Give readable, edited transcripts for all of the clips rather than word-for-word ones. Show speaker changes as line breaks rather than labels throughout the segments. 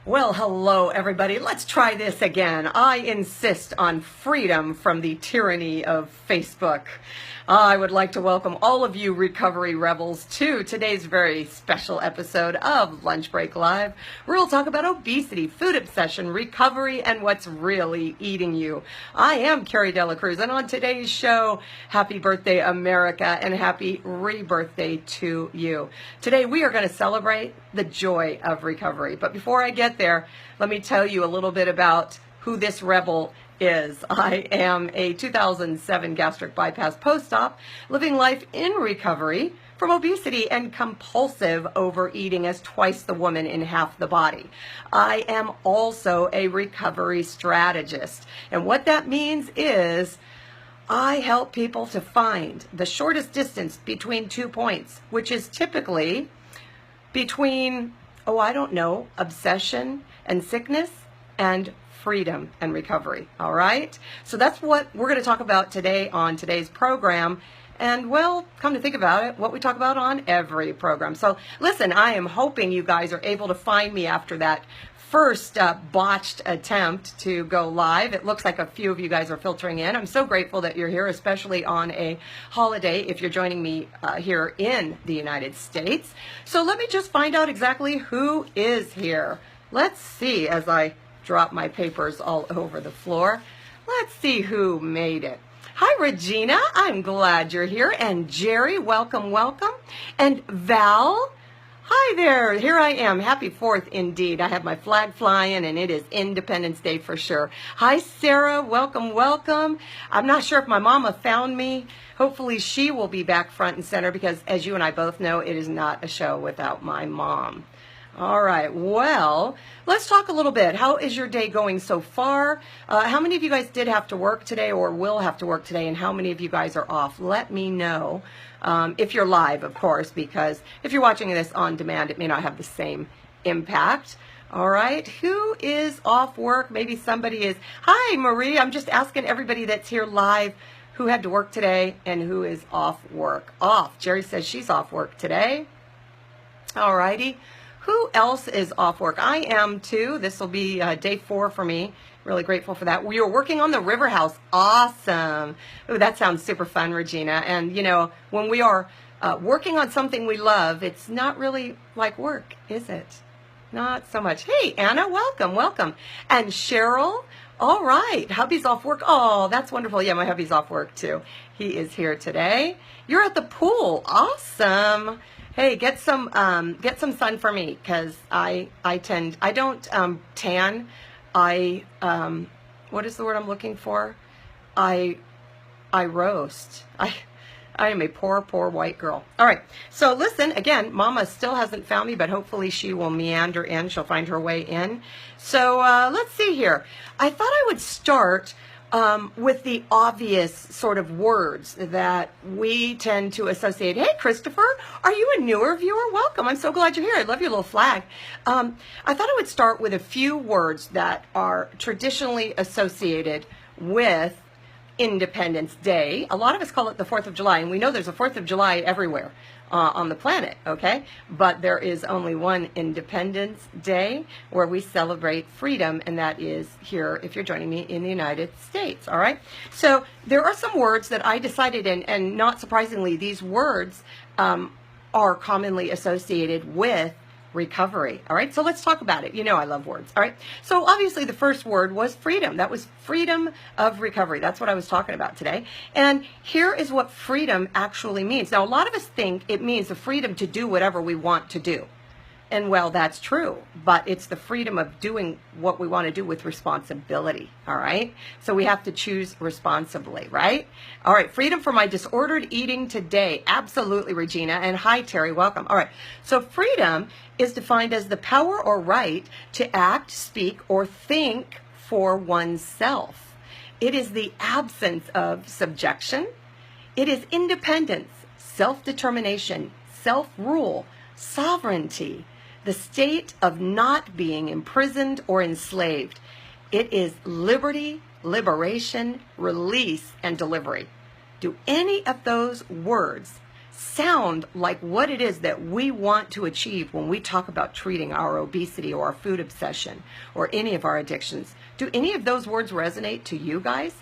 Well, hello, everybody. Let's try this again. I insist on freedom from the tyranny of Facebook. I would like to welcome all of you recovery rebels to today's very special episode of Lunch Break Live, where we'll talk about obesity, food obsession, recovery, and what's really eating you. I am Cari and on today's show, happy birthday, America, and happy rebirthday to you. Today, we are going to celebrate the joy of recovery. But before I get there, let me tell you a little bit about who this rebel is. I am a 2007 gastric bypass post-op, living life in recovery from obesity and compulsive overeating as twice the woman in half the body. I am also a recovery strategist. And what that means is I help people to find the shortest distance between 2 points, which is typically between, obsession and sickness and freedom and recovery. All right. So that's what we're going to talk about today on today's program. And well, come to think about it, what we talk about on every program. So listen, I am hoping you guys are able to find me after that first botched attempt to go live. It looks like a few of you guys are filtering in. I'm so grateful that you're here, especially on a holiday if you're joining me here in the United States. So let me just find out exactly who is here. Let's see as I drop my papers all over the floor. Let's see who made it. Hi, Regina. I'm glad you're here. And Jerry, welcome, welcome. And Val, hi there. Here I am. Happy 4th indeed. I have my flag flying and it is Independence Day for sure. Hi, Sarah. Welcome, welcome. I'm not sure if my mama found me. Hopefully she will be back front and center because as you and I both know, it is not a show without my mom. All right, well, let's talk a little bit. How is your day going so far? How many of you guys did have to work today or will have to work today, and how many of you guys are off? Let me know if you're live, of course, because if you're watching this on demand, it may not have the same impact. All right, who is off work? Maybe somebody is. Hi, Marie. I'm just asking everybody that's here live who had to work today and who is off work. Off. Jerry says she's off work today. All righty. Who else is off work? I am too. This will be day 4 for me. Really grateful for that. We are working on the river house. Awesome. Ooh, that sounds super fun, Regina. And you know, when we are working on something we love, it's not really like work, is it? Not so much. Hey, Anna, welcome, welcome. And Cheryl, all right. Hubby's off work. Oh, that's wonderful. Yeah, my hubby's off work too. He is here today. You're at the pool. Awesome. Hey, get some sun for me because I don't tan. What is the word I'm looking for? I roast. I am a poor white girl. All right. So listen, again, Mama still hasn't found me, but hopefully she will meander in. She'll find her way in. So let's see here. I thought I would start with the obvious sort of words that we tend to associate. Hey, Christopher, are you a newer viewer? Welcome. I'm so glad you're here. I love your little flag. I thought I would start with a few words that are traditionally associated with Independence Day. A lot of us call it the 4th of July, and we know there's a 4th of July everywhere on the planet, okay? But there is only one Independence Day where we celebrate freedom, and that is here, if you're joining me, in the United States, all right? So there are some words that I decided, and not surprisingly, these words are commonly associated with recovery. All right, so let's talk about it. You know I love words. All right, so obviously the first word was freedom. That was freedom of recovery. That's what I was talking about today. And here is what freedom actually means. Now, a lot of us think it means the freedom to do whatever we want to do. And well, that's true, but it's the freedom of doing what we want to do with responsibility, all right? So we have to choose responsibly, right? All right, freedom from my disordered eating today. Absolutely, Regina. And hi, Terry, welcome. All right, so freedom is defined as the power or right to act, speak, or think for oneself. It is the absence of subjection. It is independence, self-determination, self-rule, sovereignty, the state of not being imprisoned or enslaved. It is liberty, liberation, release, and delivery. Do any of those words sound like what it is that we want to achieve when we talk about treating our obesity or our food obsession or any of our addictions? Do any of those words resonate to you guys?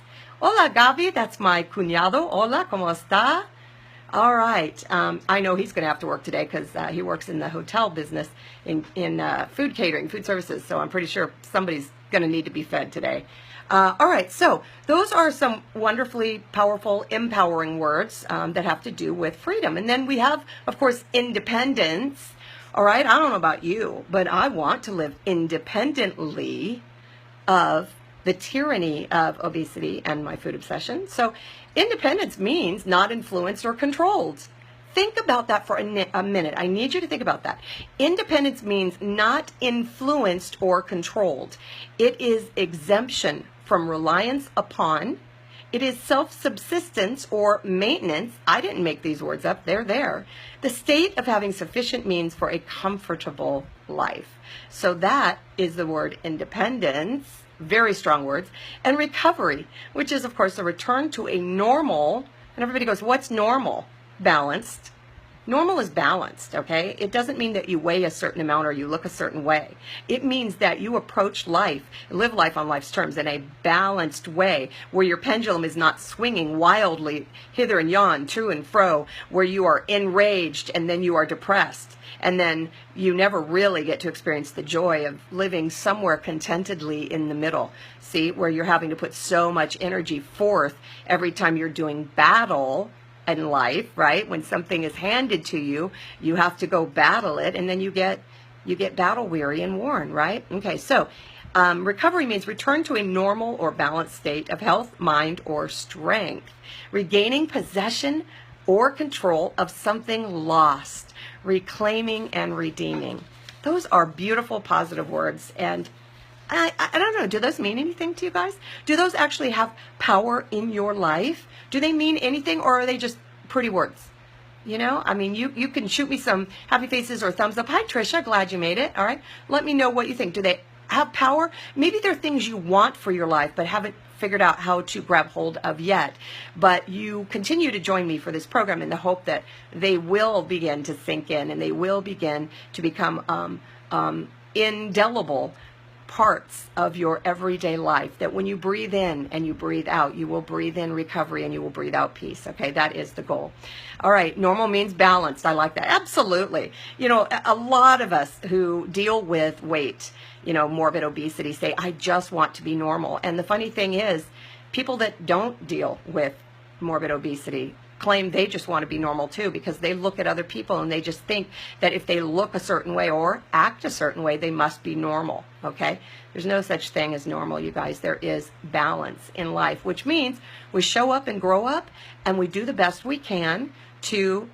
Hola, Gaby. That's my cuñado. Hola, ¿cómo está? All right. I know he's going to have to work today because he works in the hotel business in food catering, food services. So I'm pretty sure somebody's going to need to be fed today. All right. So those are some wonderfully powerful, empowering words that have to do with freedom. And then we have, of course, independence. All right. I don't know about you, but I want to live independently of the tyranny of obesity and my food obsession. So independence means not influenced or controlled. Think about that for a minute. I need you to think about that. Independence means not influenced or controlled. It is exemption from reliance upon. It is self-subsistence or maintenance. I didn't make these words up. They're there. The state of having sufficient means for a comfortable life. So that is the word independence. Very strong words. And recovery, which is, of course, a return to a normal. And everybody goes, what's normal? Balanced. Normal is balanced, okay? It doesn't mean that you weigh a certain amount or you look a certain way. It means that you approach life, live life on life's terms in a balanced way where your pendulum is not swinging wildly hither and yon, to and fro, where you are enraged and then you are depressed. And then you never really get to experience the joy of living somewhere contentedly in the middle. See, where you're having to put so much energy forth every time you're doing battle in life, right? When something is handed to you, you have to go battle it, and then you get battle weary and worn, right? Okay, so recovery means return to a normal or balanced state of health, mind, or strength. Regaining possession or control of something lost. Reclaiming and redeeming. Those are beautiful, positive words. And I don't know, do those mean anything to you guys? Do those actually have power in your life? Do they mean anything, or are they just pretty words? You know, I mean, you can shoot me some happy faces or thumbs up. Hi, Trisha, glad you made it. All right. Let me know what you think. Do they have power? Maybe they're things you want for your life, but haven't figured out how to grab hold of yet. But you continue to join me for this program in the hope that they will begin to sink in and they will begin to become indelible parts of your everyday life, that when you breathe in and you breathe out, you will breathe in recovery and you will breathe out peace. Okay, that is the goal. All right, normal means balanced. I like that. Absolutely. You know, a lot of us who deal with weight, you know, morbid obesity, say, I just want to be normal. And the funny thing is, people that don't deal with morbid obesity claim they just want to be normal too, because they look at other people and they just think that if they look a certain way or act a certain way, they must be normal. Okay? There's no such thing as normal, you guys. There is balance in life, which means we show up and grow up and we do the best we can to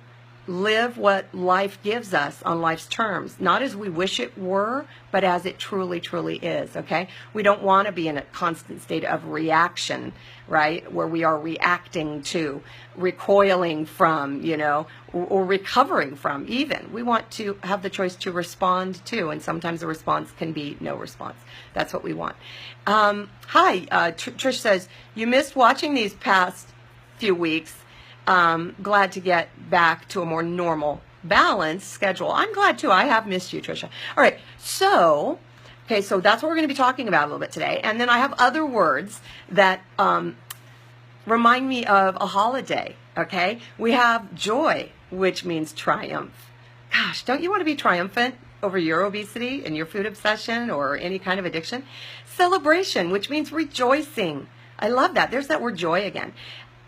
live what life gives us on life's terms, not as we wish it were, but as it truly, truly is, okay? We don't want to be in a constant state of reaction, right, where we are reacting to, recoiling from, you know, or recovering from even. We want to have the choice to respond to, and sometimes the response can be no response. That's what we want. Hi, Trish says, you missed watching these past few weeks. Glad to get back to a more normal, balanced schedule. I'm glad too. I have missed you, Trisha. All right. So, okay, so that's what we're going to be talking about a little bit today. And then I have other words that remind me of a holiday. Okay. We have joy, which means triumph. Gosh, don't you want to be triumphant over your obesity and your food obsession or any kind of addiction? Celebration, which means rejoicing. I love that. There's that word joy again.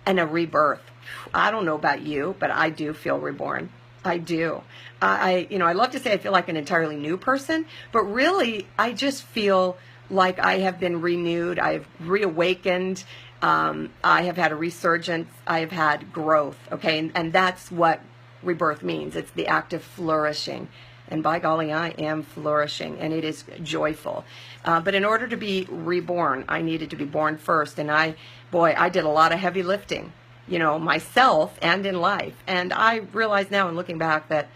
And a rebirth. I don't know about you, but I do feel reborn. I do. I love to say I feel like an entirely new person, but really I just feel like I have been renewed. I've reawakened. I have had a resurgence. I have had growth. Okay. And that's what rebirth means. It's the act of flourishing. And by golly, I am flourishing, and it is joyful. But in order to be reborn, I needed to be born first. And I did a lot of heavy lifting, you know, myself and in life. And I realize now in looking back that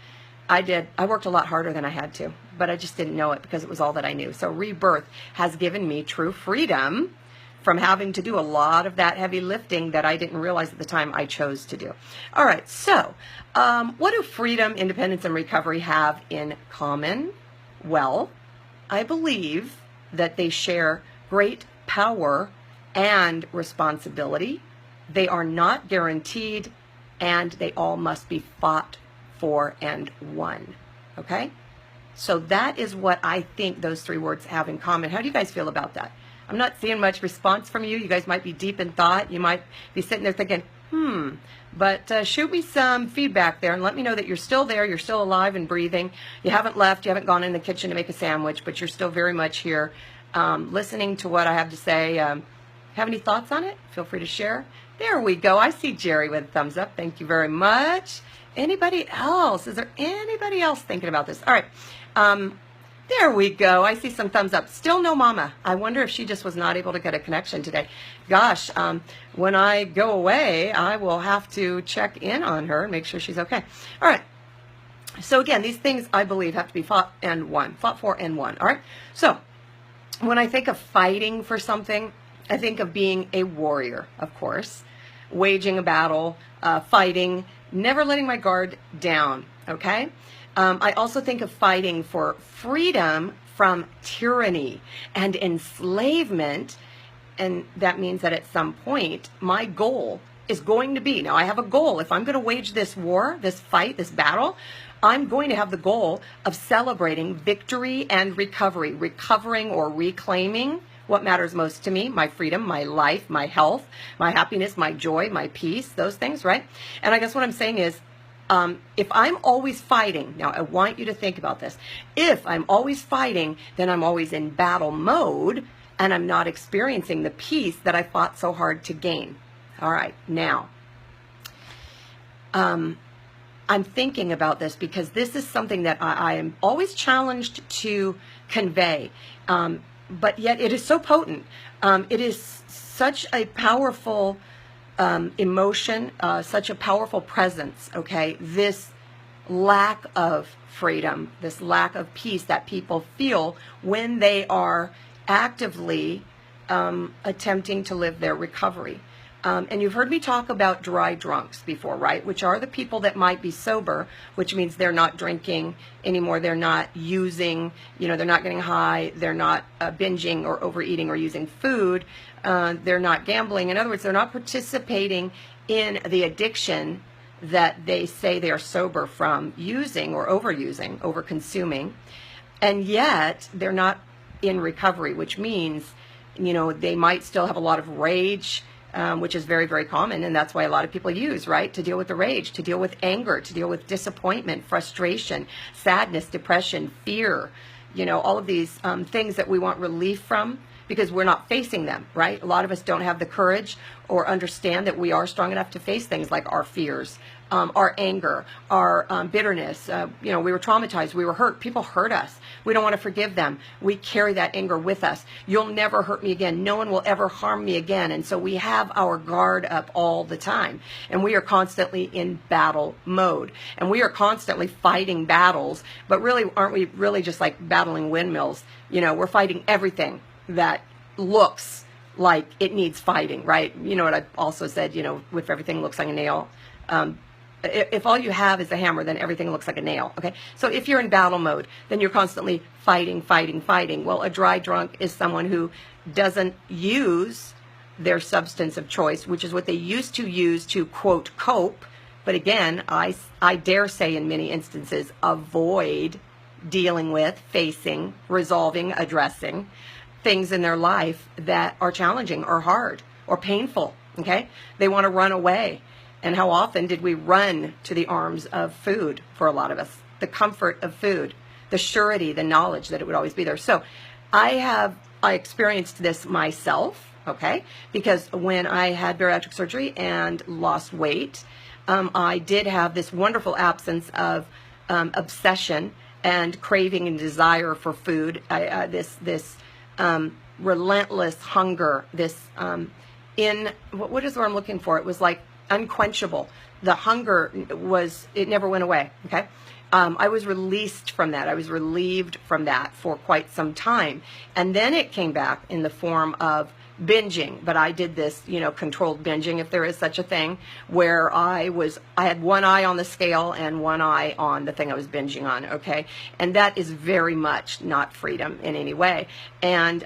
I worked a lot harder than I had to, but I just didn't know it because it was all that I knew. So rebirth has given me true freedom from having to do a lot of that heavy lifting that I didn't realize at the time I chose to do. All right, so what do freedom, independence, and recovery have in common? Well, I believe that they share great power and responsibility. They are not guaranteed, and they all must be fought for and won. Okay? So that is what I think those three words have in common. How do you guys feel about that? I'm not seeing much response from you. You guys might be deep in thought. You might be sitting there thinking, But shoot me some feedback there and let me know that you're still there, you're still alive and breathing. You haven't left, you haven't gone in the kitchen to make a sandwich, but you're still very much here listening to what I have to say. Have any thoughts on it? Feel free to share. There we go. I see Jerry with a thumbs up. Thank you very much. Anybody else? Is there anybody else thinking about this? All right. There we go. I see some thumbs up. Still no mama. I wonder if she just was not able to get a connection today. Gosh, when I go away, I will have to check in on her and make sure she's okay. All right. So again, these things I believe have to be fought for and won. All right. So when I think of fighting for something, I think of being a warrior, of course, waging a battle, fighting, never letting my guard down. Okay. I also think of fighting for freedom from tyranny and enslavement, and that means that at some point my goal is going to be, now I have a goal, if I'm going to wage this war, this fight, this battle, I'm going to have the goal of celebrating victory and recovery, recovering or reclaiming what matters most to me, my freedom, my life, my health, my happiness, my joy, my peace, those things, right? And I guess what I'm saying is, if I'm always fighting, now I want you to think about this. If I'm always fighting, then I'm always in battle mode and I'm not experiencing the peace that I fought so hard to gain. All right, now, I'm thinking about this because this is something that I am always challenged to convey, but yet it is so potent. It is such a powerful emotion, such a powerful presence, okay? This lack of freedom, this lack of peace that people feel when they are actively attempting to live their recovery. And you've heard me talk about dry drunks before, right? Which are the people that might be sober, which means they're not drinking anymore, they're not using, they're not getting high, they're not binging or overeating or using food, they're not gambling. In other words, they're not participating in the addiction that they say they are sober from using or overusing, overconsuming, and yet they're not in recovery, which means, they might still have a lot of rage, which is very, very common, and that's why a lot of people use, right, to deal with the rage, to deal with anger, to deal with disappointment, frustration, sadness, depression, fear, all of these things that we want relief from because we're not facing them, right? A lot of us don't have the courage or understand that we are strong enough to face things like our fears, our anger, our bitterness. We were traumatized, we were hurt, people hurt us. We don't want to forgive them. We carry that anger with us. You'll never hurt me again. No one will ever harm me again. And so we have our guard up all the time. And we are constantly in battle mode. And we are constantly fighting battles. But really, aren't we really just like battling windmills? We're fighting everything that looks like it needs fighting, right? You know what I also said, if everything looks like a nail, if all you have is a hammer, then everything looks like a nail, okay? So if you're in battle mode, then you're constantly fighting. Well, a dry drunk is someone who doesn't use their substance of choice, which is what they used to use to, quote, cope. But again, I dare say in many instances, avoid dealing with, facing, resolving, addressing things in their life that are challenging or hard or painful, okay? They want to run away. And how often did we run to the arms of food for a lot of us? The comfort of food, the surety, the knowledge that it would always be there. So I experienced this myself, okay? Because when I had bariatric surgery and lost weight, I did have this wonderful absence of obsession and craving and desire for food, this relentless hunger, this what is the word I'm looking for? It was like unquenchable. The hunger it never went away, okay? I was released from that. I was relieved from that for quite some time. And then it came back in the form of binging, but I did this, controlled binging, if there is such a thing, where I had one eye on the scale and one eye on the thing I was binging on, okay? And that is very much not freedom in any way. And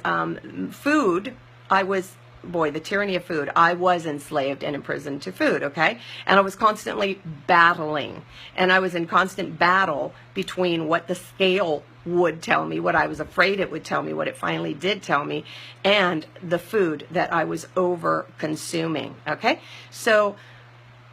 food, the tyranny of food. I was enslaved and imprisoned to food, okay? And I was constantly battling. And I was in constant battle between what the scale would tell me, what I was afraid it would tell me, what it finally did tell me, and the food that I was over consuming, okay? So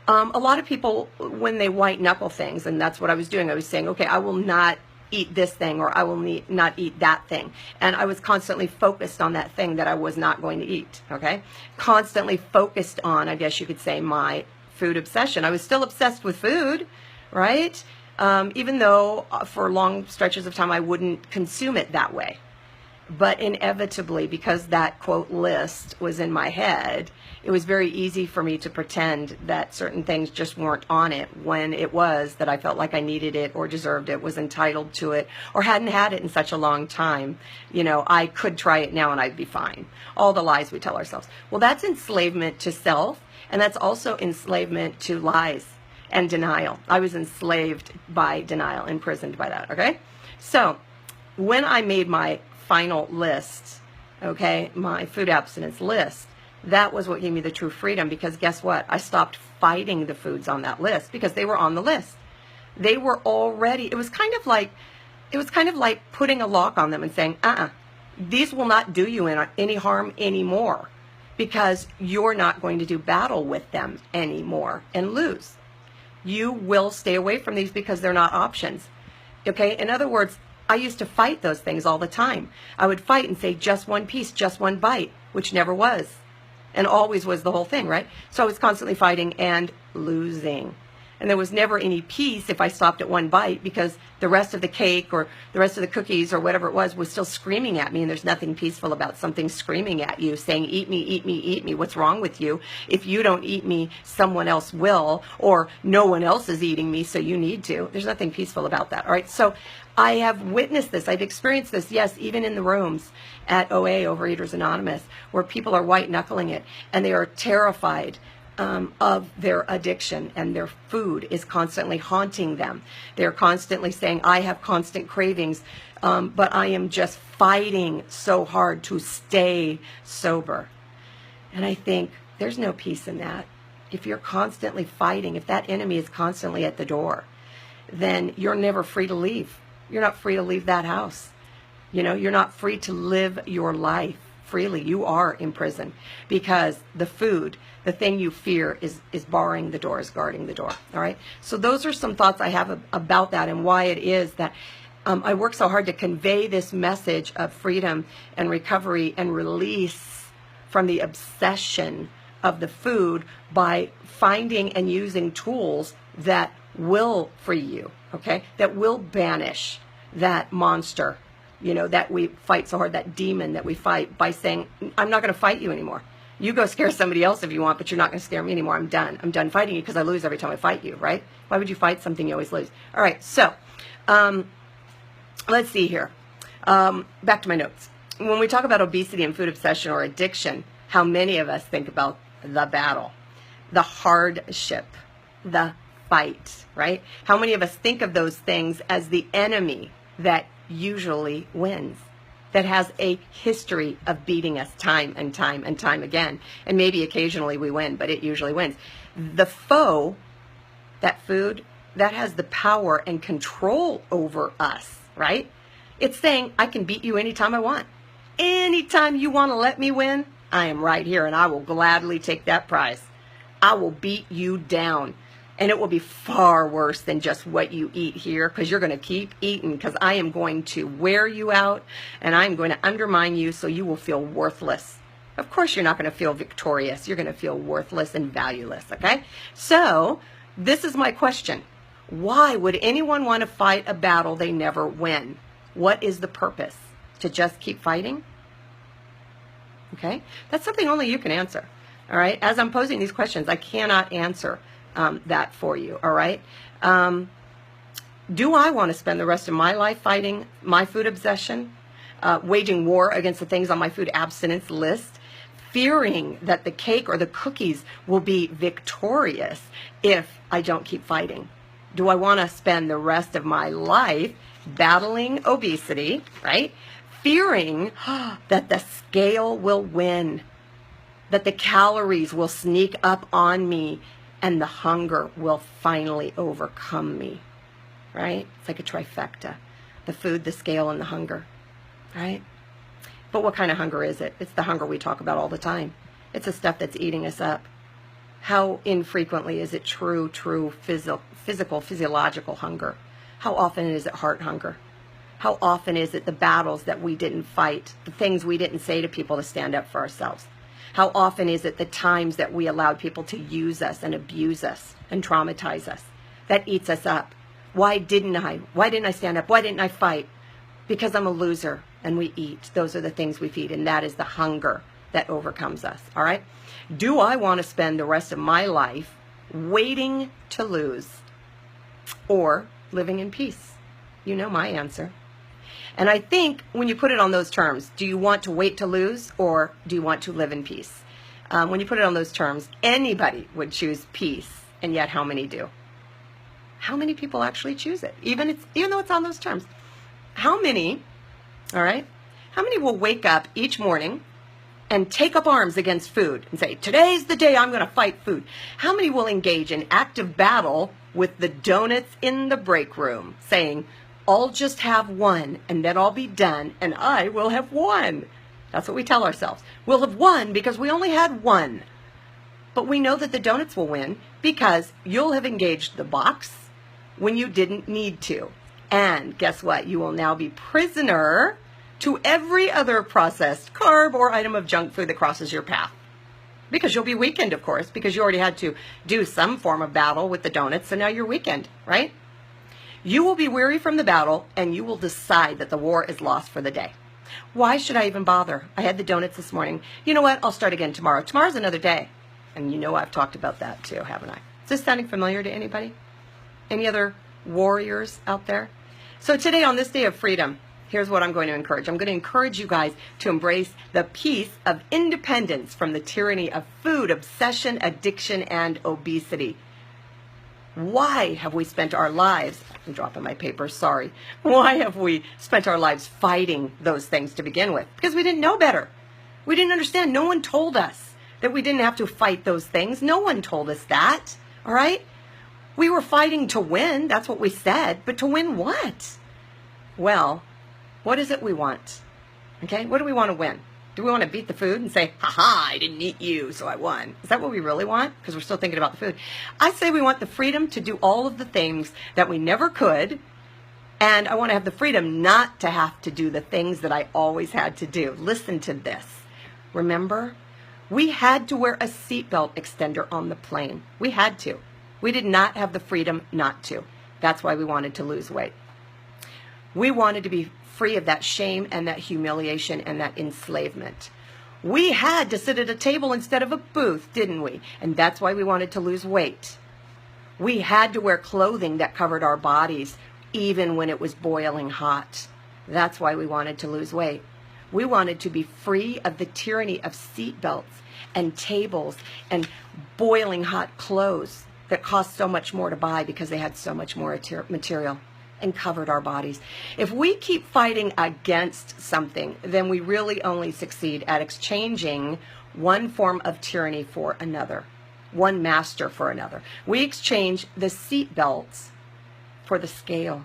a lot of people, when they white knuckle things, and that's what I was doing, I was saying, okay, I will not eat this thing, or I will not eat that thing. And I was constantly focused on that thing that I was not going to eat, okay? Constantly focused on, I guess you could say, my food obsession. I was still obsessed with food, right? Even though for long stretches of time I wouldn't consume it that way. But inevitably, because that quote list was in my head, it was very easy for me to pretend that certain things just weren't on it when it was that I felt like I needed it or deserved it, was entitled to it, or hadn't had it in such a long time. I could try it now and I'd be fine. All the lies we tell ourselves. Well, that's enslavement to self, and that's also enslavement to lies and denial. I was enslaved by denial, imprisoned by that, okay? So when I made my final list, okay, my food abstinence list, that was what gave me the true freedom, because guess what? I stopped fighting the foods on that list because they were on the list. They were already, it was kind of like putting a lock on them and saying, these will not do you any harm anymore, because you're not going to do battle with them anymore and lose. You will stay away from these because they're not options. Okay? In other words, I used to fight those things all the time. I would fight and say just one piece, just one bite, which never was. And always was the whole thing, right? So I was constantly fighting and losing. And there was never any peace if I stopped at one bite, because the rest of the cake or the rest of the cookies or whatever it was still screaming at me, and there's nothing peaceful about something screaming at you saying, eat me, eat me, eat me. What's wrong with you? If you don't eat me, someone else will, or no one else is eating me, so you need to. There's nothing peaceful about that, all right? So I have witnessed this. I've experienced this, yes, even in the rooms at OA, Overeaters Anonymous, where people are white-knuckling it, and they are terrified of their addiction, and their food is constantly haunting them. They're constantly saying, I have constant cravings, but I am just fighting so hard to stay sober. And I think there's no peace in that. If you're constantly fighting, if that enemy is constantly at the door, then you're never free to leave. You're not free to leave that house. You're not free to live your life freely. You are in prison, because the food, the thing you fear, is barring the door, is guarding the door. All right. So those are some thoughts I have about that, and why it is that I work so hard to convey this message of freedom and recovery and release from the obsession of the food by finding and using tools that will free you, okay? That will banish that monster, that we fight so hard, that demon that we fight, by saying, I'm not going to fight you anymore. You go scare somebody else if you want, but you're not going to scare me anymore. I'm done. I'm done fighting you, because I lose every time I fight you, right? Why would you fight something you always lose? All right, so let's see here. Back to my notes. When we talk about obesity and food obsession or addiction, how many of us think about the battle, the hardship, the fight, right? How many of us think of those things as the enemy that usually wins, that has a history of beating us time and time and time again? And maybe occasionally we win, but it usually wins. The foe, that food, that has the power and control over us, right? It's saying, I can beat you anytime I want. Anytime you want to let me win, I am right here, and I will gladly take that prize. I will beat you down. And it will be far worse than just what you eat here, because you're going to keep eating, because I am going to wear you out, and I'm going to undermine you, so you will feel worthless. Of course you're not going to feel victorious. You're going to feel worthless and valueless, okay? So this is my question. Why would anyone want to fight a battle they never win? What is the purpose? To just keep fighting? Okay? That's something only you can answer, all right? As I'm posing these questions, I cannot answer that for you, all right? Do I want to spend the rest of my life fighting my food obsession, waging war against the things on my food abstinence list, fearing that the cake or the cookies will be victorious if I don't keep fighting? Do I want to spend the rest of my life battling obesity, right? Fearing that the scale will win, that the calories will sneak up on me, and the hunger will finally overcome me, right? It's like a trifecta: the food, the scale, and the hunger, right? But what kind of hunger is it? It's the hunger we talk about all the time. It's the stuff that's eating us up. How infrequently is it true physiological hunger? How often is it heart hunger? How often is it the battles that we didn't fight, the things we didn't say to people to stand up for ourselves? How often is it the times that we allowed people to use us and abuse us and traumatize us? That eats us up. Why didn't I? Why didn't I stand up? Why didn't I fight? Because I'm a loser, and we eat. Those are the things we feed, and that is the hunger that overcomes us, all right? Do I want to spend the rest of my life waiting to lose or living in peace? You know my answer. And I think when you put it on those terms, do you want to wait to lose or do you want to live in peace? When you put it on those terms, anybody would choose peace, and yet how many do? How many people actually choose it, even though it's on those terms? How many, all right, how many will wake up each morning and take up arms against food and say, today's the day I'm going to fight food? How many will engage in active battle with the donuts in the break room, saying, I'll just have one and then I'll be done and I will have won? That's what we tell ourselves. We'll have won because we only had one. But we know that the donuts will win because you'll have engaged the box when you didn't need to. And guess what? You will now be prisoner to every other processed carb or item of junk food that crosses your path. Because you'll be weakened, of course, because you already had to do some form of battle with the donuts, so now you're weakened, right? You will be weary from the battle, and you will decide that the war is lost for the day. Why should I even bother? I had the donuts this morning. You know what? I'll start again tomorrow. Tomorrow's another day. And you know I've talked about that too, haven't I? Is this sounding familiar to anybody? Any other warriors out there? So today, on this day of freedom, here's what I'm going to encourage. I'm going to encourage you guys to embrace the peace of independence from the tyranny of food, obsession, addiction, and obesity. Why have we spent our lives, I'm dropping my paper, sorry. Why have we spent our lives fighting those things to begin with? Because we didn't know better. We didn't understand. No one told us that we didn't have to fight those things. No one told us that, all right? We were fighting to win, that's what we said, but to win what? Well, what is it we want? Okay, what do we want to win? Do we want to beat the food and say, ha-ha, I didn't eat you, so I won? Is that what we really want? Because we're still thinking about the food. I say we want the freedom to do all of the things that we never could, and I want to have the freedom not to have to do the things that I always had to do. Listen to this. Remember, we had to wear a seatbelt extender on the plane. We had to. We did not have the freedom not to. That's why we wanted to lose weight. We wanted to be free of that shame and that humiliation and that enslavement. We had to sit at a table instead of a booth, didn't we? And that's why we wanted to lose weight. We had to wear clothing that covered our bodies even when it was boiling hot. That's why we wanted to lose weight. We wanted to be free of the tyranny of seat belts and tables and boiling hot clothes that cost so much more to buy because they had so much more material and covered our bodies. If we keep fighting against something, then we really only succeed at exchanging one form of tyranny for another, one master for another. We exchange the seat belts for the scale.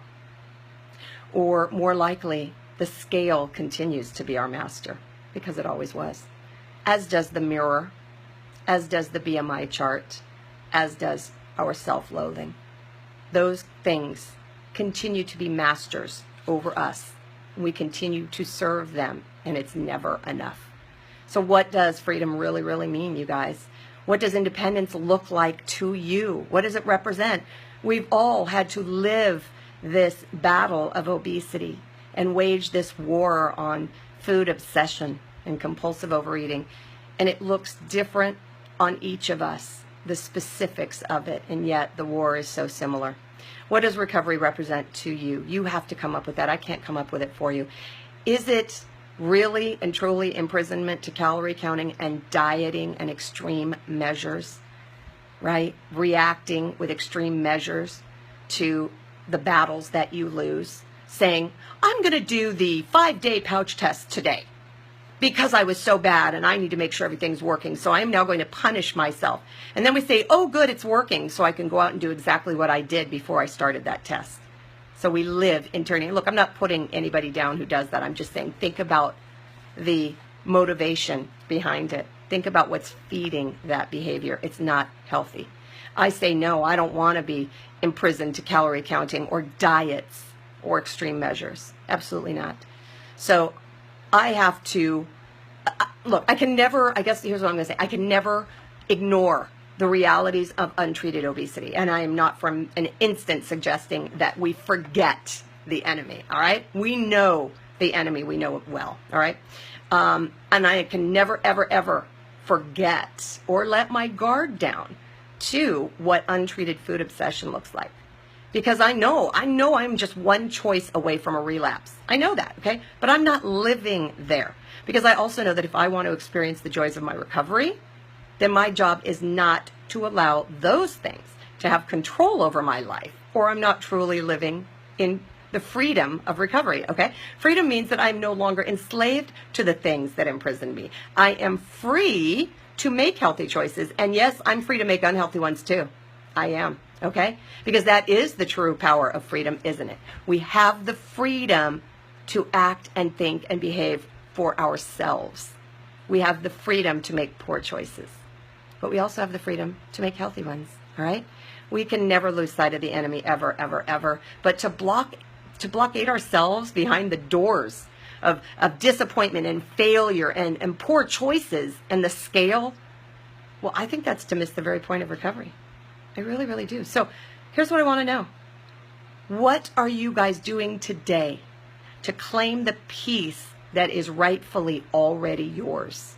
Or more likely, the scale continues to be our master, because it always was. As does the mirror, as does the BMI chart, as does our self-loathing. Those things continue to be masters over us. We continue to serve them, and it's never enough. So what does freedom really, really mean, you guys? What does independence look like to you? What does it represent? We've all had to live this battle of obesity and wage this war on food obsession and compulsive overeating. And it looks different on each of us, the specifics of it, and yet the war is so similar. What does recovery represent to you? You have to come up with that. I can't come up with it for you. Is it really and truly imprisonment to calorie counting and dieting and extreme measures, right? Reacting with extreme measures to the battles that you lose, saying, I'm going to do the 5-day pouch test today because I was so bad and I need to make sure everything's working. So I'm now going to punish myself. And then we say, oh, good, it's working. So I can go out and do exactly what I did before I started that test. So we live in turning. Look, I'm not putting anybody down who does that. I'm just saying, think about the motivation behind it. Think about what's feeding that behavior. It's not healthy. I say, no, I don't want to be imprisoned to calorie counting or diets or extreme measures. Absolutely not. So I have to, look, I can never, I guess here's what I'm going to say. I can never ignore the realities of untreated obesity. And I am not for an instant suggesting that we forget the enemy, all right? We know the enemy. We know it well, all right? And I can never, ever, ever forget or let my guard down to what untreated food obsession looks like. Because I know I'm just one choice away from a relapse. I know that, okay? But I'm not living there. Because I also know that if I want to experience the joys of my recovery, then my job is not to allow those things to have control over my life, or I'm not truly living in the freedom of recovery, okay? Freedom means that I'm no longer enslaved to the things that imprison me. I am free to make healthy choices, and yes, I'm free to make unhealthy ones too. I am, okay? Because that is the true power of freedom, isn't it? We have the freedom to act and think and behave for ourselves. We have the freedom to make poor choices. But we also have the freedom to make healthy ones, all right? We can never lose sight of the enemy, ever, ever, ever. But to blockade ourselves behind the doors of disappointment and failure and poor choices and the scale, well, I think that's to miss the very point of recovery. I really, really do. So here's what I want to know. What are you guys doing today to claim the peace that is rightfully already yours?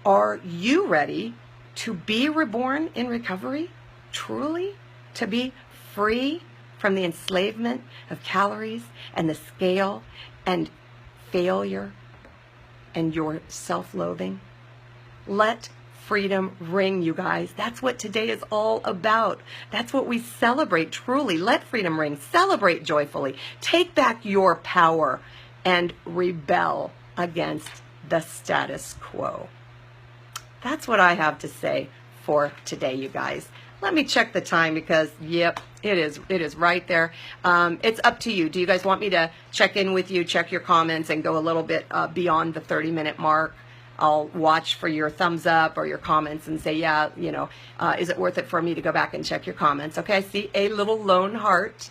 Are you ready to be reborn in recovery, truly, to be free from the enslavement of calories and the scale and failure and your self-loathing? Let freedom ring, you guys. That's what today is all about. That's what we celebrate, truly. Let freedom ring. Celebrate joyfully. Take back your power and rebel against the status quo. That's what I have to say for today, you guys. Let me check the time because, yep, it is right there. It's up to you. Do you guys want me to check in with you, check your comments, and go a little bit beyond the 30-minute mark? I'll watch for your thumbs up or your comments and say, yeah, you know, is it worth it for me to go back and check your comments? Okay, I see a little lone heart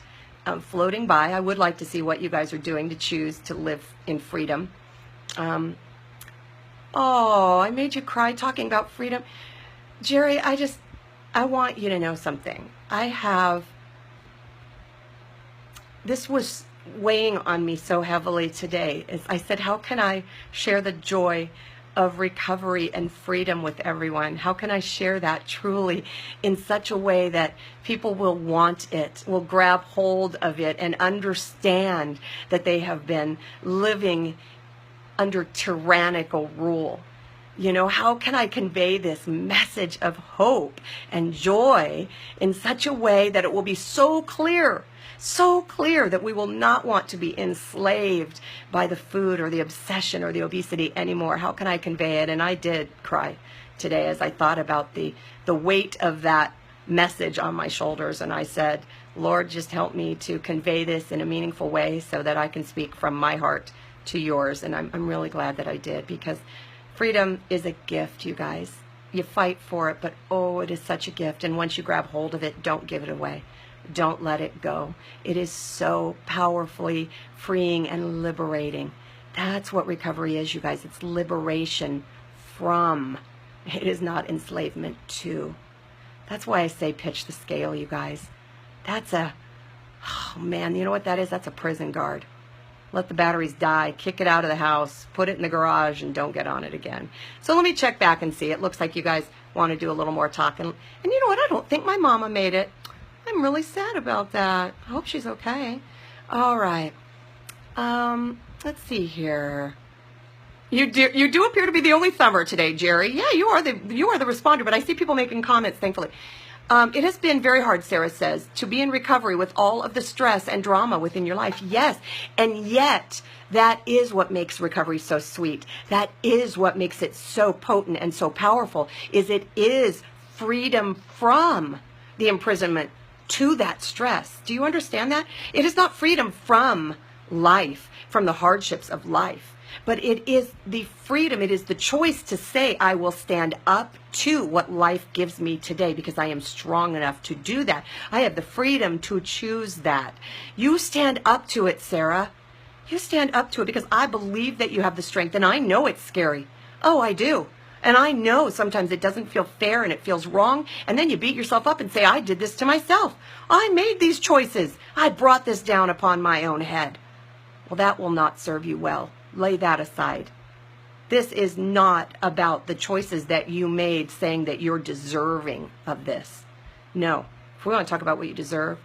floating by. I would like to see what you guys are doing to choose to live in freedom. Oh, I made you cry talking about freedom. Jerry, I want you to know something. This was weighing on me so heavily today. I said, how can I share the joy of recovery and freedom with everyone? How can I share that truly in such a way that people will want it, will grab hold of it, and understand that they have been living under tyrannical rule? You know, how can I convey this message of hope and joy in such a way that it will be so clear that we will not want to be enslaved by the food or the obsession or the obesity anymore? How can I convey it? And I did cry today as I thought about the weight of that message on my shoulders. And I said, Lord, just help me to convey this in a meaningful way so that I can speak from my heart to yours. And I'm really glad that I did, because freedom is a gift, you guys. You fight for it, but oh, it is such a gift. And once you grab hold of it, don't give it away. Don't let it go. It is so powerfully freeing and liberating. That's what recovery is, you guys. It's liberation from. It is not enslavement to. That's why I say pitch the scale, you guys. Oh man, you know what that is? That's a prison guard. Let the batteries die, kick it out of the house, put it in the garage, and don't get on it again. So let me check back and see. It looks like you guys want to do a little more talking. And you know what? I don't think my mama made it. I'm really sad about that. I hope she's okay. All right. Let's see here. You do appear to be the only thumber today, Jerry. Yeah, you are the responder, but I see people making comments, thankfully. It has been very hard, Sarah says, to be in recovery with all of the stress and drama within your life. Yes, and yet that is what makes recovery so sweet. That is what makes it so potent and so powerful, is it is freedom from the imprisonment to that stress. Do you understand that? It is not freedom from life, from the hardships of life. But it is the freedom, it is the choice to say, I will stand up to what life gives me today because I am strong enough to do that. I have the freedom to choose that. You stand up to it, Sarah. You stand up to it because I believe that you have the strength, and I know it's scary. Oh, I do. And I know sometimes it doesn't feel fair and it feels wrong, and then you beat yourself up and say, I did this to myself. I made these choices. I brought this down upon my own head. Well, that will not serve you well. Lay that aside. This is not about the choices that you made saying that you're deserving of this. No. If we want to talk about what you deserve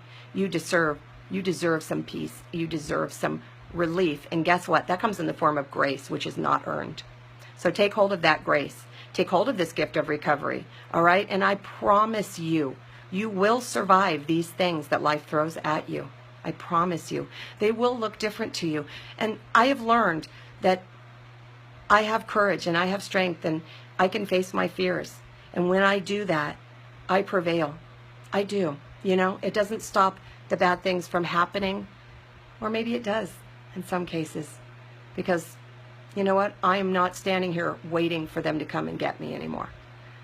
some peace. You deserve some relief. And guess what? That comes in the form of grace, which is not earned. So take hold of that grace. Take hold of this gift of recovery. All right? And I promise you, you will survive these things that life throws at you. I promise you. They will look different to you. And I have learned that I have courage and I have strength and I can face my fears. And when I do that, I prevail. I do. You know, it doesn't stop the bad things from happening. Or maybe it does in some cases. Because, you know what? I am not standing here waiting for them to come and get me anymore.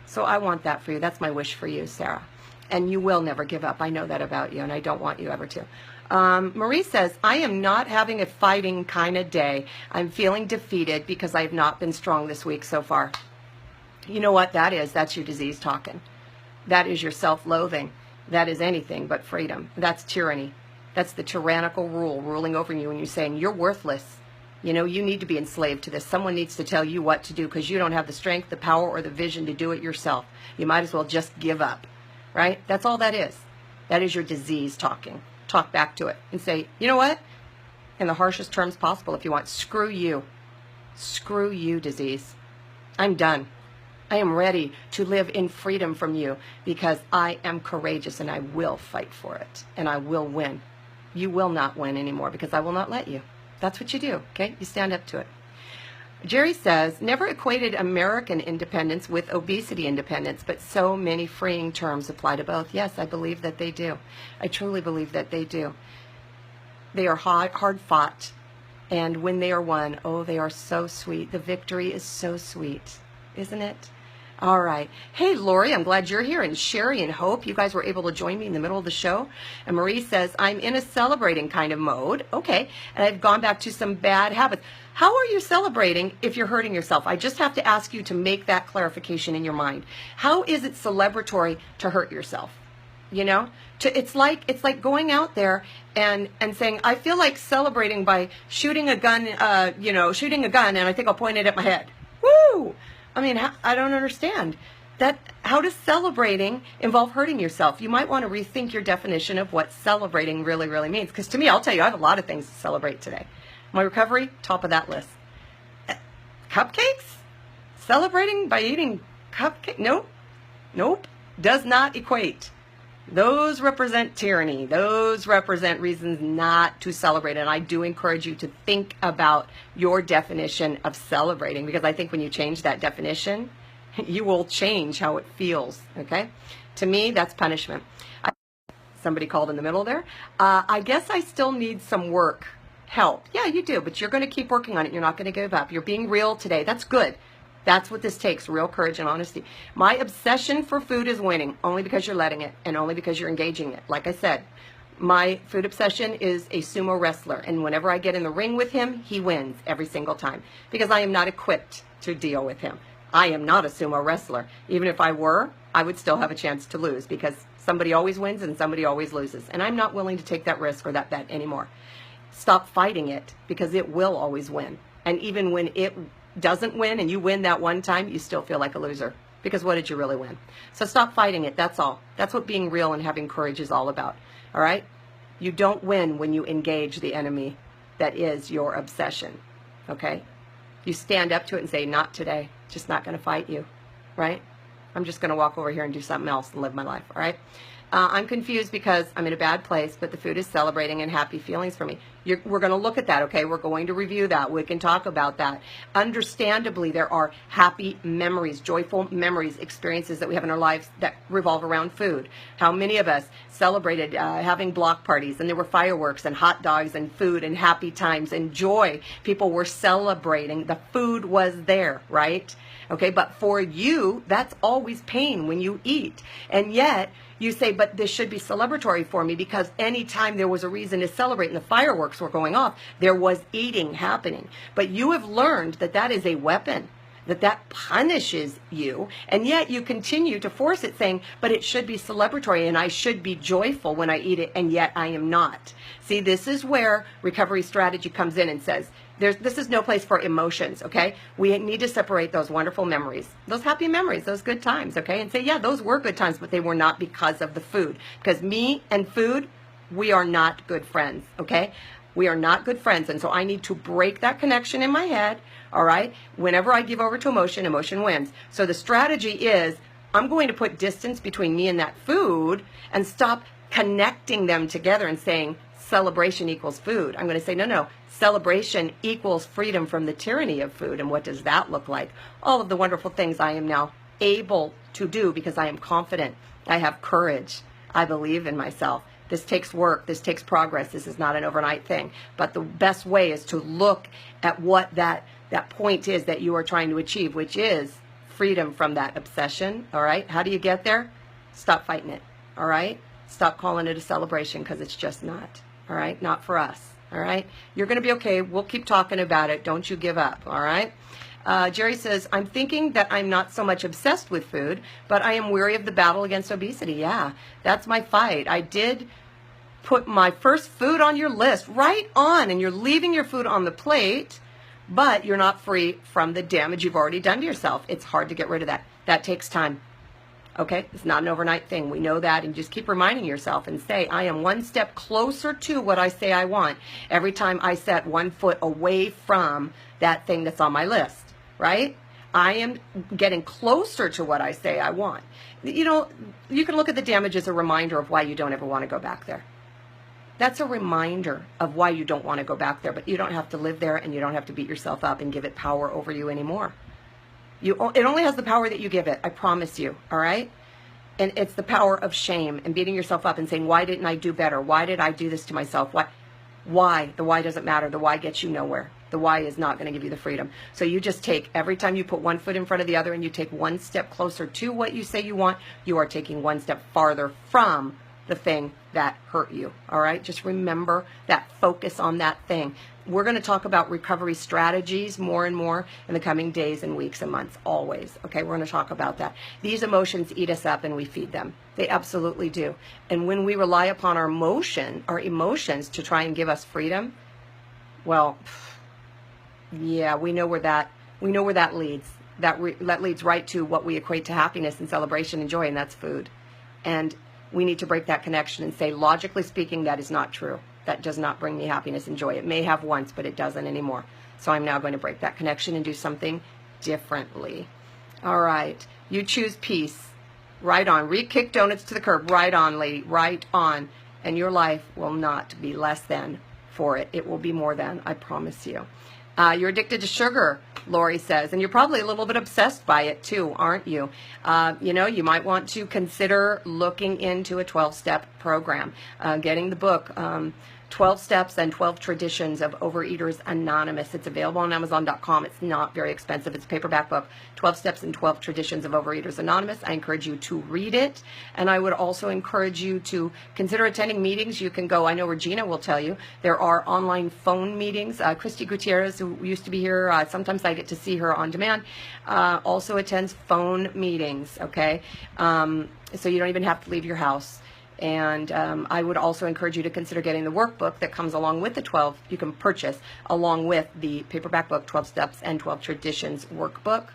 So I want that for you. That's my wish for you, Sarah. And you will never give up. I know that about you, and I don't want you ever to. Marie says, I am not having a fighting kind of day. I'm feeling defeated because I have not been strong this week so far. You know what that is? That's your disease talking. That is your self-loathing. That is anything but freedom. That's tyranny. That's the tyrannical rule ruling over you and you saying, you're worthless. You know, you need to be enslaved to this. Someone needs to tell you what to do because you don't have the strength, the power, or the vision to do it yourself. You might as well just give up, right? That's all that is. That is your disease talking. Talk back to it and say, you know what? In the harshest terms possible, if you want, screw you. Screw you, disease. I'm done. I am ready to live in freedom from you because I am courageous and I will fight for it and I will win. You will not win anymore because I will not let you. That's what you do, okay? You stand up to it. Jerry says, never equated American independence with obesity independence, but so many freeing terms apply to both. Yes, I believe that they do. I truly believe that they do. They are hard fought, and when they are won, oh, they are so sweet. The victory is so sweet, isn't it? All right. Hey, Lori, I'm glad you're here. And Sherry and Hope, you guys were able to join me in the middle of the show. And Marie says, I'm in a celebrating kind of mode. Okay. And I've gone back to some bad habits. How are you celebrating if you're hurting yourself? I just have to ask you to make that clarification in your mind. How is it celebratory to hurt yourself? You know, it's like going out there and saying, I feel like celebrating by shooting a gun, shooting a gun, and I think I'll point it at my head. Woo! I mean, I don't understand that. How does celebrating involve hurting yourself? You might want to rethink your definition of what celebrating really, really means. Because to me, I'll tell you, I have a lot of things to celebrate today. My recovery, top of that list. Cupcakes? Celebrating by eating cupcake? Nope. Does not equate. Those represent tyranny. Those represent reasons not to celebrate. And I do encourage you to think about your definition of celebrating, because I think when you change that definition, you will change how it feels, okay? To me, that's punishment. Somebody called in the middle there. I guess I still need some work, help. Yeah, you do, but you're going to keep working on it. You're not going to give up. You're being real today. That's good. That's what this takes, real courage and honesty. My obsession for food is winning, only because you're letting it and only because you're engaging it. Like I said, my food obsession is a sumo wrestler, and whenever I get in the ring with him, he wins every single time because I am not equipped to deal with him. I am not a sumo wrestler. Even if I were, I would still have a chance to lose because somebody always wins and somebody always loses, and I'm not willing to take that risk or that bet anymore. Stop fighting it because it will always win, and even when it doesn't win and you win that one time, you still feel like a loser because what did you really win? So stop fighting it. That's all. That's what being real and having courage is all about. All right? You don't win when you engage the enemy that is your obsession. Okay? You stand up to it and say, not today. Just not going to fight you, right? I'm just going to walk over here and do something else and live my life, all right? I'm confused because I'm in a bad place, but the food is celebrating and happy feelings for me. We're going to look at that, okay? We're going to review that. We can talk about that. Understandably, there are happy memories, joyful memories, experiences that we have in our lives that revolve around food. How many of us celebrated having block parties, and there were fireworks and hot dogs and food and happy times and joy. People were celebrating. The food was there, right? Okay, but for you, that's always pain when you eat. And yet, you say, but this should be celebratory for me because anytime there was a reason to celebrate and the fireworks were going off, there was eating happening. But you have learned that that is a weapon, that punishes you, and yet you continue to force it saying, but it should be celebratory and I should be joyful when I eat it, and yet I am not. See, this is where recovery strategy comes in and says, this is no place for emotions, okay? We need to separate those wonderful memories, those happy memories, those good times, okay? And say, yeah, those were good times, but they were not because of the food. Because me and food, we are not good friends, okay? We are not good friends, and so I need to break that connection in my head, all right? Whenever I give over to emotion, emotion wins. So the strategy is, I'm going to put distance between me and that food and stop connecting them together and saying, celebration equals food. I'm going to say, no, celebration equals freedom from the tyranny of food. And what does that look like? All of the wonderful things I am now able to do because I am confident. I have courage. I believe in myself. This takes work. This takes progress. This is not an overnight thing. But the best way is to look at what that point is that you are trying to achieve, which is freedom from that obsession. All right? How do you get there? Stop fighting it. All right? Stop calling it a celebration because it's just not. All right? Not for us. All right? You're going to be okay. We'll keep talking about it. Don't you give up. All right? Jerry says, I'm thinking that I'm not so much obsessed with food, but I am weary of the battle against obesity. Yeah, that's my fight. I did put my first food on your list, right on, and you're leaving your food on the plate, but you're not free from the damage you've already done to yourself. It's hard to get rid of that. That takes time. Okay? It's not an overnight thing. We know that, and just keep reminding yourself and say, I am one step closer to what I say I want every time I set 1 foot away from that thing that's on my list, right? I am getting closer to what I say I want. You know, you can look at the damage as a reminder of why you don't ever want to go back there. That's a reminder of why you don't want to go back there, but you don't have to live there, and you don't have to beat yourself up and give it power over you anymore. It only has the power that you give it, I promise you, all right? And it's the power of shame and beating yourself up and saying, why didn't I do better? Why did I do this to myself? Why? The why doesn't matter. The why gets you nowhere. The why is not going to give you the freedom. So you just take, every time you put 1 foot in front of the other and you take 1 step closer to what you say you want, you are taking 1 step farther from the thing that hurt you, all right? Just remember that, focus on that thing. We're going to talk about recovery strategies more and more in the coming days and weeks and months, always, okay? We're going to talk about that. These emotions eat us up and we feed them. They absolutely do. And when we rely upon our emotions to try and give us freedom, well, yeah, we know where that leads. That leads right to what we equate to happiness and celebration and joy, and that's food. And we need to break that connection and say, logically speaking, that is not true. That does not bring me happiness and joy. It may have once, but it doesn't anymore. So I'm now going to break that connection and do something differently. All right. You choose peace. Right on. Kick donuts to the curb. Right on, lady. Right on. And your life will not be less than for it. It will be more than, I promise you. You're addicted to sugar, Lori says, and you're probably a little bit obsessed by it too, aren't you? You know, you might want to consider looking into a 12-step program, getting the book, 12 Steps and 12 Traditions of Overeaters Anonymous. It's available on Amazon.com. It's not very expensive. It's a paperback book, 12 Steps and 12 Traditions of Overeaters Anonymous. I encourage you to read it, and I would also encourage you to consider attending meetings. You can go, I know Regina will tell you, there are online phone meetings. Christy Gutierrez, who used to be here, sometimes I get to see her on demand, also attends phone meetings, okay? So you don't even have to leave your house. And I would also encourage you to consider getting the workbook that comes along with the 12, you can purchase along with the paperback book, 12 Steps and 12 Traditions workbook.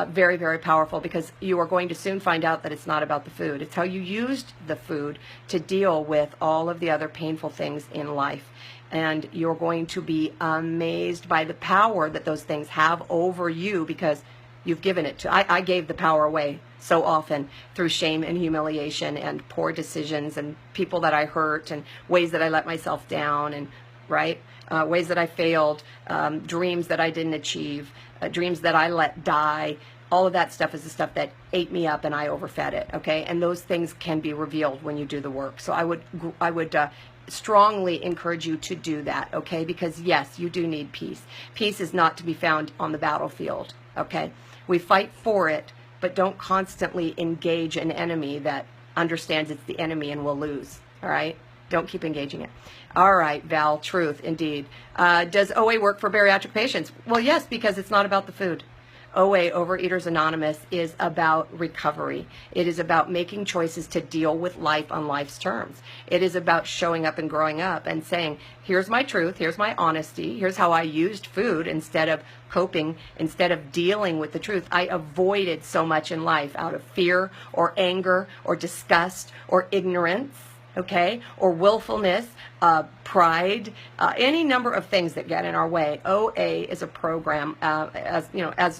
Very, very powerful, because you are going to soon find out that it's not about the food. It's how you used the food to deal with all of the other painful things in life. And you're going to be amazed by the power that those things have over you because you've given it to. I gave the power away so often through shame and humiliation and poor decisions and people that I hurt and ways that I let myself down and ways that I failed, dreams that I didn't achieve, dreams that I let die. All of that stuff is the stuff that ate me up and I overfed it, okay? And those things can be revealed when you do the work. So I would strongly encourage you to do that, okay? Because yes, you do need peace. Peace is not to be found on the battlefield, okay? We fight for it, but don't constantly engage an enemy that understands it's the enemy and will lose, all right? Don't keep engaging it. All right, Val, truth, indeed. Does OA work for bariatric patients? Well, yes, because it's not about the food. OA, Overeaters Anonymous, is about recovery. It is about making choices to deal with life on life's terms. It is about showing up and growing up and saying, here's my truth, here's my honesty, here's how I used food instead of coping, instead of dealing with the truth. I avoided so much in life out of fear or anger or disgust or ignorance, okay, or willfulness, pride, any number of things that get in our way. OA is a program, as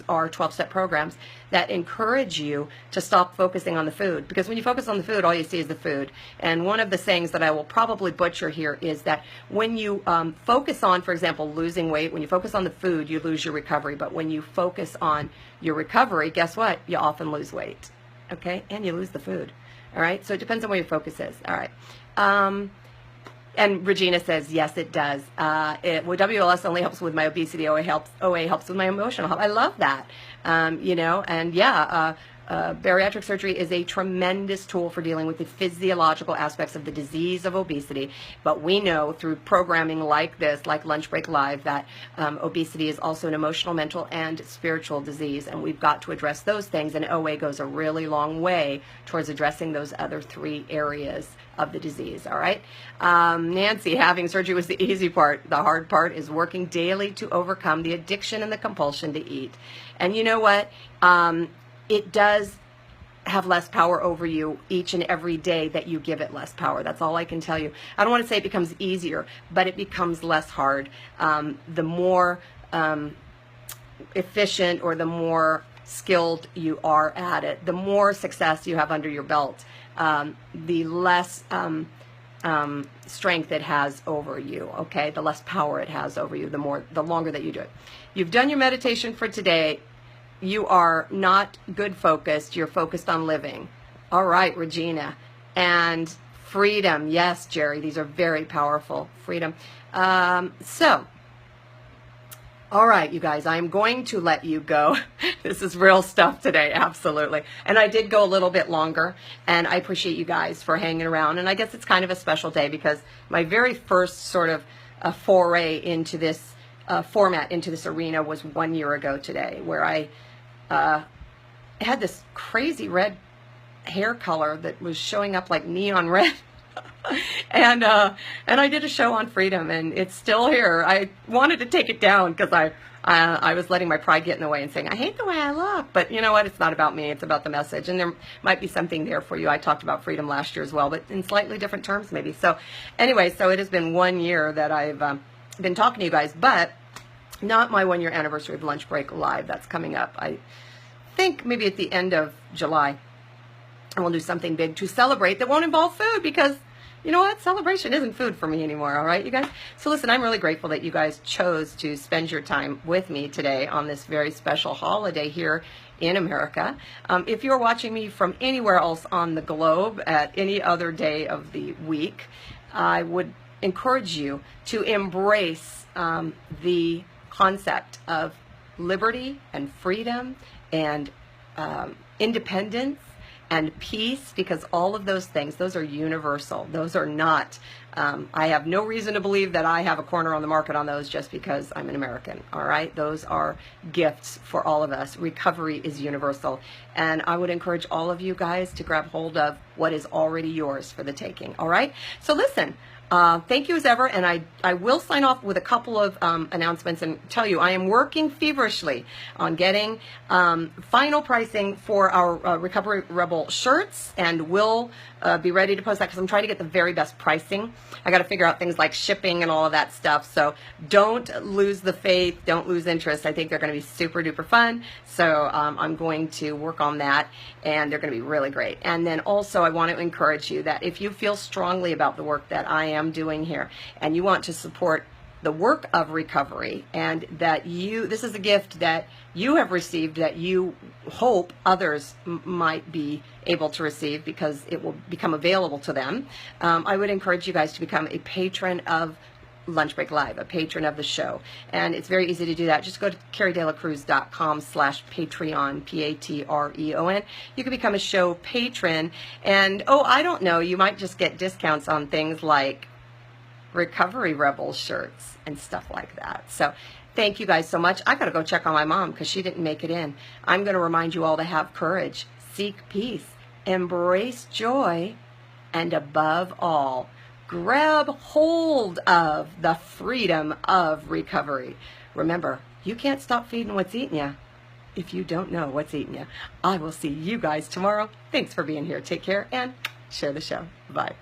our 12-step programs that encourage you to stop focusing on the food. Because when you focus on the food, all you see is the food. And one of the things that I will probably butcher here is that when you focus on, for example, losing weight, when you focus on the food, you lose your recovery. But when you focus on your recovery, guess what? You often lose weight, okay? And you lose the food. All right, so it depends on where your focus is. All right. And Regina says, yes, it does. WLS only helps with my obesity. OA helps with my emotional health. I love that. Bariatric surgery is a tremendous tool for dealing with the physiological aspects of the disease of obesity. But we know through programming like this, like Lunch Break Live, that obesity is also an emotional, mental, and spiritual disease. And we've got to address those things. And OA goes a really long way towards addressing those other three areas of the disease. All right. Nancy, having surgery was the easy part. The hard part is working daily to overcome the addiction and the compulsion to eat. And you know what? It does have less power over you each and every day that you give it less power. That's all I can tell you. I don't want to say it becomes easier, but it becomes less hard. The more efficient or the more skilled you are at it, the more success you have under your belt, the less strength it has over you, okay? The less power it has over you, the longer that you do it. You've done your meditation for today. You are not good focused. You're focused on living. All right, Regina. And freedom. Yes, Jerry. These are very powerful. Freedom. All right, you guys. I'm going to let you go. This is real stuff today. Absolutely. And I did go a little bit longer. And I appreciate you guys for hanging around. And I guess it's kind of a special day because my very first sort of foray into this format, into this arena was 1 year ago today, where I had this crazy red hair color that was showing up like neon red. and I did a show on freedom, and it's still here. I wanted to take it down because I was letting my pride get in the way and saying, I hate the way I look. But you know what? It's not about me. It's about the message. And there might be something there for you. I talked about freedom last year as well, but in slightly different terms maybe. So anyway, so it has been 1 year that I've been talking to you guys, but not my 1 year anniversary of Lunch Break Live. That's coming up. I think maybe at the end of July. And we'll do something big to celebrate that won't involve food because, you know what? Celebration isn't food for me anymore, all right, you guys? So listen, I'm really grateful that you guys chose to spend your time with me today on this very special holiday here in America. If you're watching me from anywhere else on the globe at any other day of the week, I would encourage you to embrace the concept of liberty and freedom and independence and peace, because all of those things, those are universal. Those are not, I have no reason to believe that I have a corner on the market on those just because I'm an American, all right? Those are gifts for all of us. Recovery is universal. And I would encourage all of you guys to grab hold of what is already yours for the taking, all right? So listen, Thank you as ever, and I will sign off with a couple of announcements and tell you I am working feverishly on getting final pricing for our Recovery Rebel shirts, and will be ready to post that because I'm trying to get the very best pricing. I got to figure out things like shipping and all of that stuff, so don't lose the faith, don't lose interest. I think they're going to be super duper fun, so I'm going to work on that, and they're going to be really great. And then also I want to encourage you that if you feel strongly about the work that I am doing here and you want to support the work of recovery, and that this is a gift that you have received that you hope others might be able to receive because it will become available to them, I would encourage you guys to become a patron of Lunch Break Live, a patron of the show. And it's very easy to do that. Just go to CariDelaCruz.com/Patreon, Patreon. You can become a show patron, and I don't know, you might just get discounts on things like Recovery Rebel shirts and stuff like that. So thank you guys so much. I got to go check on my mom because she didn't make it in. I'm going to remind you all to have courage, seek peace, embrace joy, and above all, grab hold of the freedom of recovery. Remember, you can't stop feeding what's eating you if you don't know what's eating you. I will see you guys tomorrow. Thanks for being here. Take care and share the show. Bye.